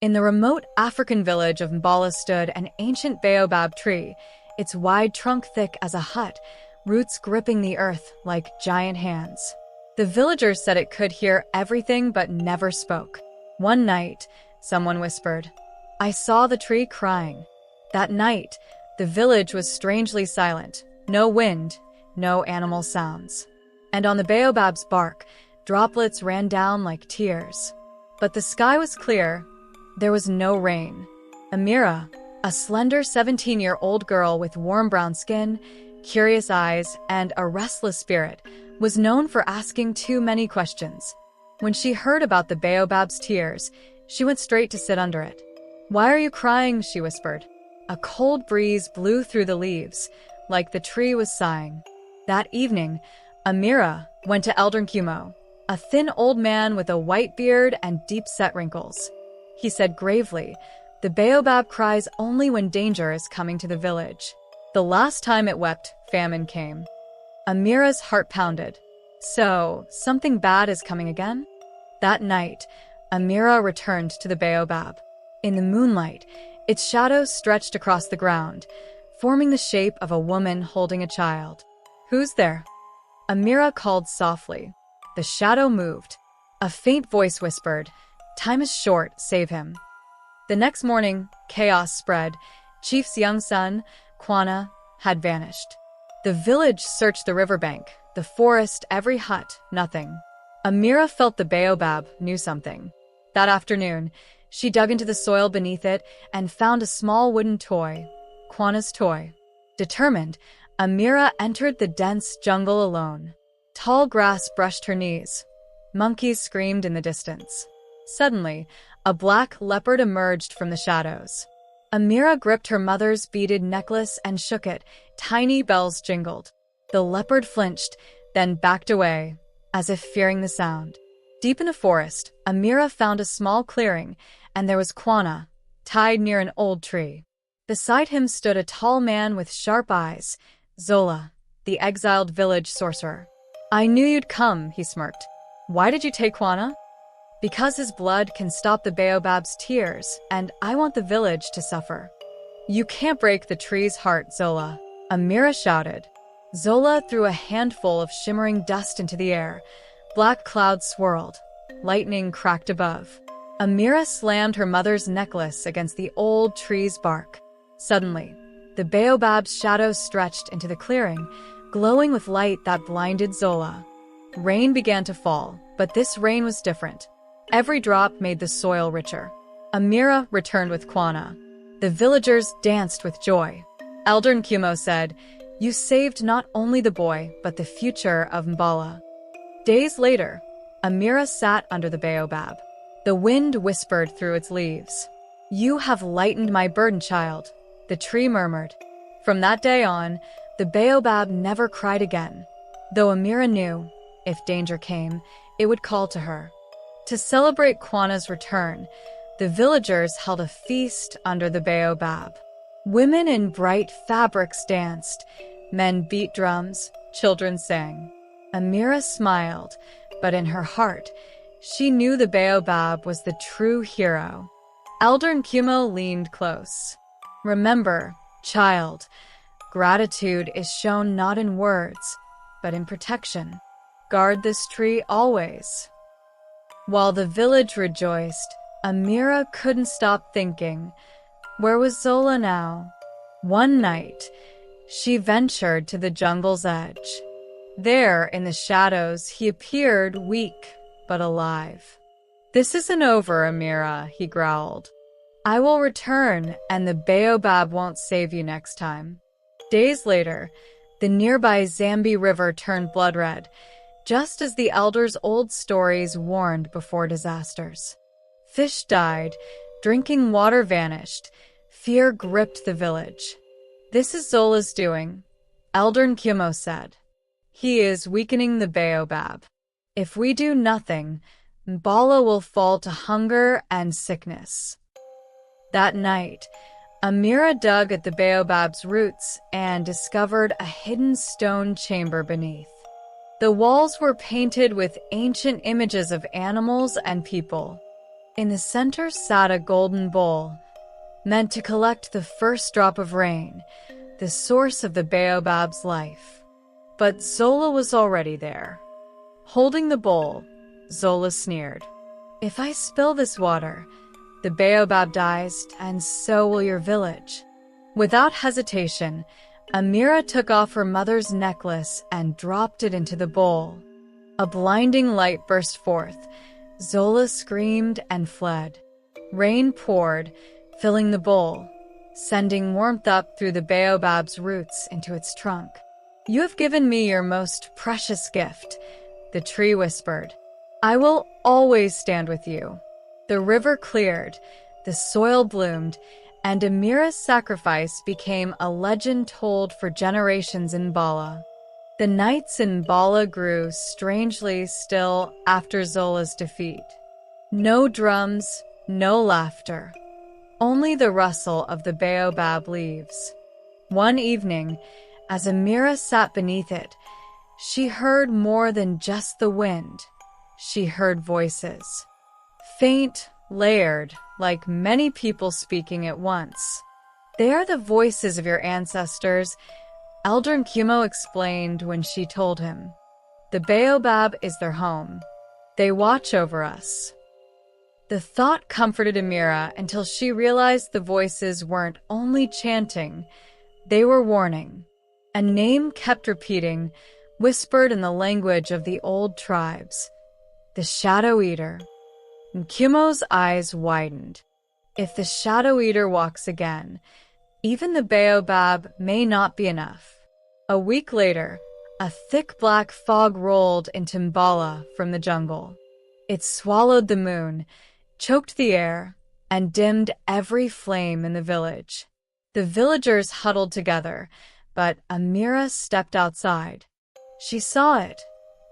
In the remote African village of Mbala stood an ancient baobab tree, its wide trunk thick as a hut, roots gripping the earth like giant hands. The villagers said it could hear everything but never spoke. One night, someone whispered, "I saw the tree crying." That night, the village was strangely silent. No wind, no animal sounds. And on the baobab's bark, droplets ran down like tears. But the sky was clear. There was no rain. Ameera, a slender 17-year-old girl with warm brown skin, curious eyes, and a restless spirit, was known for asking too many questions. When she heard about the baobab's tears, she went straight to sit under it. "Why are you crying?" she whispered. A cold breeze blew through the leaves, like the tree was sighing. That evening, Ameera went to Elder Nkumo, a thin old man with a white beard and deep-set wrinkles. He said gravely, "The baobab cries only when danger is coming to the village. The last time it wept, famine came." Ameera's heart pounded. So, something bad is coming again? That night, Ameera returned to the baobab. In the moonlight, its shadow stretched across the ground, forming the shape of a woman holding a child. "Who's there?" Ameera called softly. The shadow moved. A faint voice whispered, "Time is short, save him." The next morning, chaos spread. Chief's young son, Kwana, had vanished. The village searched the riverbank, the forest, every hut, nothing. Ameera felt the baobab knew something. That afternoon, she dug into the soil beneath it and found a small wooden toy, Kwana's toy. Determined, Ameera entered the dense jungle alone. Tall grass brushed her knees. Monkeys screamed in the distance. Suddenly, a black leopard emerged from the shadows. Ameera gripped her mother's beaded necklace and shook it. Tiny bells jingled. The leopard flinched, then backed away, as if fearing the sound. Deep in the forest, Ameera found a small clearing, and there was Kwana, tied near an old tree. Beside him stood a tall man with sharp eyes, Zola, the exiled village sorcerer. "I knew you'd come," he smirked. "Why did you take Kwana?" "Because his blood can stop the baobab's tears, and I want the village to suffer." "You can't break the tree's heart, Zola," Ameera shouted. Zola threw a handful of shimmering dust into the air. Black clouds swirled. Lightning cracked above. Ameera slammed her mother's necklace against the old tree's bark. Suddenly, the baobab's shadow stretched into the clearing, glowing with light that blinded Zola. Rain began to fall, but this rain was different. Every drop made the soil richer. Ameera returned with Kwana. The villagers danced with joy. Elder Nkumo said, "You saved not only the boy, but the future of Mbala." Days later, Ameera sat under the baobab. The wind whispered through its leaves. "You have lightened my burden, child," the tree murmured. From that day on, the baobab never cried again, though Ameera knew, if danger came, it would call to her. To celebrate Kwana's return, the villagers held a feast under the baobab. Women in bright fabrics danced, men beat drums, children sang. Ameera smiled, but in her heart, she knew the baobab was the true hero. Elder Nkumo leaned close. "Remember, child, gratitude is shown not in words, but in protection. Guard this tree always." While the village rejoiced, Ameera couldn't stop thinking, where was Zola now? One night, she ventured to the jungle's edge. There, in the shadows, he appeared weak but alive. "This isn't over, Ameera," he growled. "I will return, and the baobab won't save you next time." Days later, the nearby Zambi River turned blood red, just as the elders' old stories warned before disasters. Fish died, drinking water vanished, fear gripped the village. "This is Zola's doing," Elder Nkumo said. "He is weakening the baobab. If we do nothing, Mbala will fall to hunger and sickness." That night, Ameera dug at the baobab's roots and discovered a hidden stone chamber beneath. The walls were painted with ancient images of animals and people. In the center sat a golden bowl, meant to collect the first drop of rain, the source of the baobab's life. But Zola was already there. Holding the bowl, Zola sneered. "If I spill this water, the baobab dies, and so will your village." Without hesitation, Ameera took off her mother's necklace and dropped it into the bowl. A blinding light burst forth. Zola screamed and fled. Rain poured, filling the bowl, sending warmth up through the baobab's roots into its trunk. "You have given me your most precious gift," the tree whispered. "I will always stand with you." The river cleared, the soil bloomed, and Ameera's sacrifice became a legend told for generations in Bala. The nights in Bala grew strangely still after Zola's defeat. No drums, no laughter, only the rustle of the baobab leaves. One evening, as Ameera sat beneath it, she heard more than just the wind. She heard voices. Faint, layered, like many people speaking at once. "They are the voices of your ancestors," Elder Nkumo explained when she told him. "The baobab is their home. They watch over us." The thought comforted Ameera until she realized the voices weren't only chanting, they were warning. A name kept repeating, whispered in the language of the old tribes. The Shadow Eater. Nkumo's eyes widened. If the Shadow Eater walks again, even the baobab may not be enough. A week later, a thick black fog rolled into Mbala from the jungle. It swallowed the moon, choked the air, and dimmed every flame in the village. The villagers huddled together, but Ameera stepped outside. She saw it,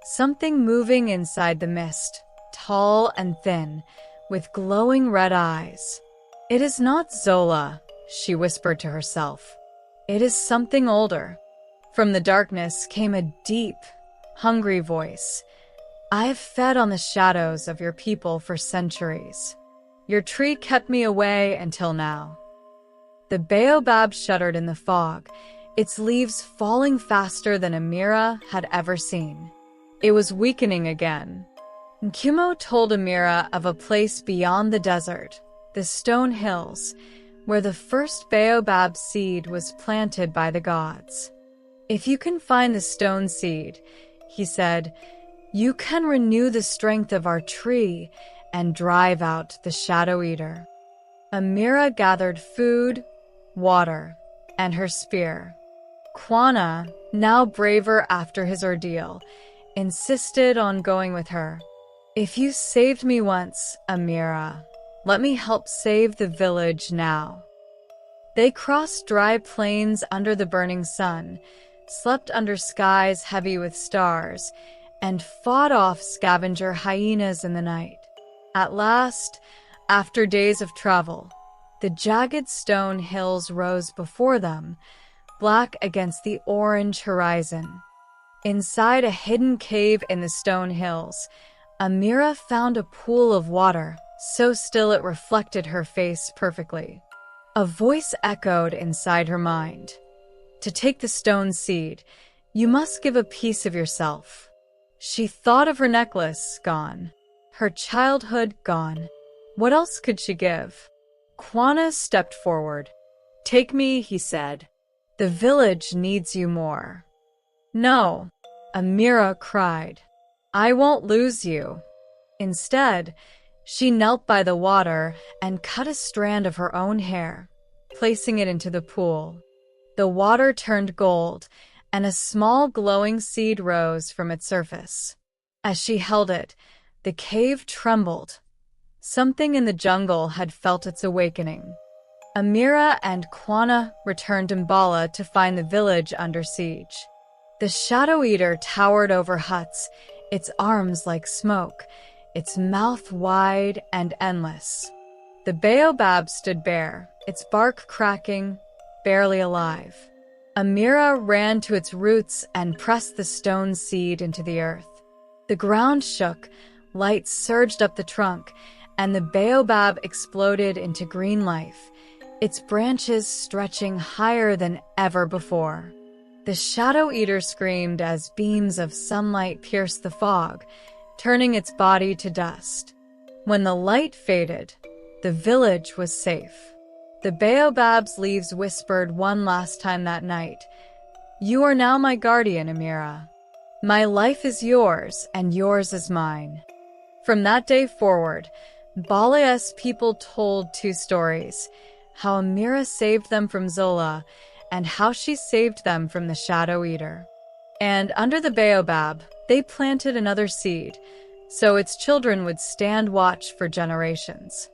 something moving inside the mist, tall and thin, with glowing red eyes. "It is not Zola," she whispered to herself. "It is something older." From the darkness came a deep, hungry voice. "I have fed on the shadows of your people for centuries. Your tree kept me away until now." The baobab shuddered in the fog, its leaves falling faster than Ameera had ever seen. It was weakening again. Nkumo told Ameera of a place beyond the desert, the Stone Hills, where the first baobab seed was planted by the gods. "If you can find the stone seed," he said, "you can renew the strength of our tree and drive out the Shadow Eater." Ameera gathered food, water, and her spear. Quanah, now braver after his ordeal, insisted on going with her. "If you saved me once, Ameera, let me help save the village now." They crossed dry plains under the burning sun, slept under skies heavy with stars, and fought off scavenger hyenas in the night. At last, after days of travel, the jagged stone hills rose before them, black against the orange horizon. Inside a hidden cave in the stone hills, Ameera found a pool of water, so still it reflected her face perfectly. A voice echoed inside her mind. "To take the stone seed, you must give a piece of yourself." She thought of her necklace, gone. Her childhood, gone. What else could she give? Quanah stepped forward. "Take me," he said. "The village needs you more." "No," Ameera cried. "I won't lose you." Instead, she knelt by the water and cut a strand of her own hair, placing it into the pool. The water turned gold, and a small glowing seed rose from its surface. As she held it, the cave trembled. Something in the jungle had felt its awakening. Ameera and Quanah returned to Mbala to find the village under siege. The Shadow Eater towered over huts, its arms like smoke, its mouth wide and endless. The baobab stood bare, its bark cracking, barely alive. Ameera ran to its roots and pressed the stone seed into the earth. The ground shook, light surged up the trunk, and the baobab exploded into green life, its branches stretching higher than ever before. The shadow eater screamed as beams of sunlight pierced the fog, turning its body to dust. When the light faded, the village was safe. The baobab's leaves whispered one last time that night, "You are now my guardian, Ameera. My life is yours, and yours is mine." From that day forward, Bala's people told two stories: how Ameera saved them from Zola, and how she saved them from the Shadow Eater. And under the baobab, they planted another seed, so its children would stand watch for generations.